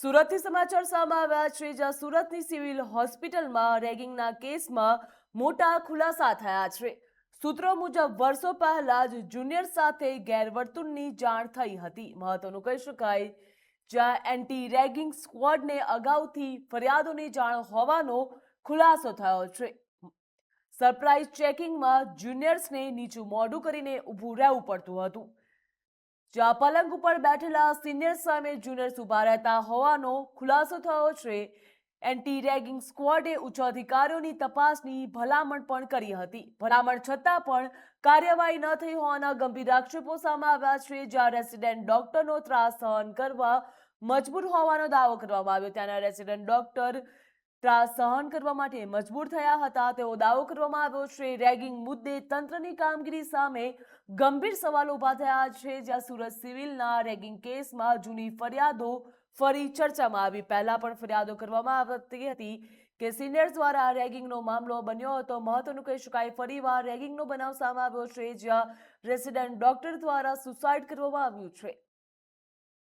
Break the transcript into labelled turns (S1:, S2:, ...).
S1: સુરતથી સમાચાર સામે આવ્યા છે, જ્યાં સુરતની સિવિલ હોસ્પિટલમાં રેગિંગના કેસમાં મોટા ખુલાસા થયા છે. સૂત્રો મુજબ વર્ષો પહેલા જ જુનિયર સાથે ગેરવર્તણૂકની જાણ થઈ હતી. મહત્વનું કહી શકાય, જ્યાં એન્ટી રેગિંગ સ્ક્વોડને અગાઉથી ફરિયાદોની જાણ હોવાનો ખુલાસો થયો છે. સરપ્રાઇઝ ચેકિંગમાં જુનિયર્સને નીચું મોઢું કરીને ઊભું રહેવું પડતું હતું, જ્યાં પલંગ ઉપર બેઠેલા સિનિયર સામે જુનિયર્સ ઊભા રહેતા હોવાનો ખુલાસો થયો છે. એન્ટી રેગિંગ સ્ક્વોડે ઉચ્ચ અધિકારીઓની તપાસની ભલામણ પણ કરી હતી. ભલામણ છતાં પણ કાર્યવાહી ન થઈ હોવાના ગંભીર આક્ષેપો સામે આવ્યા છે, જ્યાં રેસિડેન્ટ ડોક્ટરનો ત્રાસ સહન કરવા મજબૂર હોવાનો દાવો કરવામાં આવ્યો. ત્યાંના રેસિડેન્ટ ડોક્ટર ત્રાસ સહન કરવા માટે મજબૂર થયા હતા, તેવો દાવો કરવામાં આવ્યો છે. રેગિંગ મુદ્દે તંત્રની કામગીરી સામે ગંભીર સવાલો ઊભા થયા છે, જ્યાં સુરત સિવિલના રેગિંગ કેસમાં જૂની ફરિયાદો ફરી ચર્ચામાં આવી. પહેલા પણ ફરિયાદો કરવામાં આવતી હતી કે સિનિયર્સ દ્વારા રેગિંગનો મામલો બન્યો હતો. મહત્વનું કહી શકાય, ફરીવાર રેગિંગનો બનાવ સામે આવ્યો છે, જ્યાં રેસિડેન્ટ ડોક્ટર દ્વારા સુસાઇડ કરવામાં આવ્યું છે.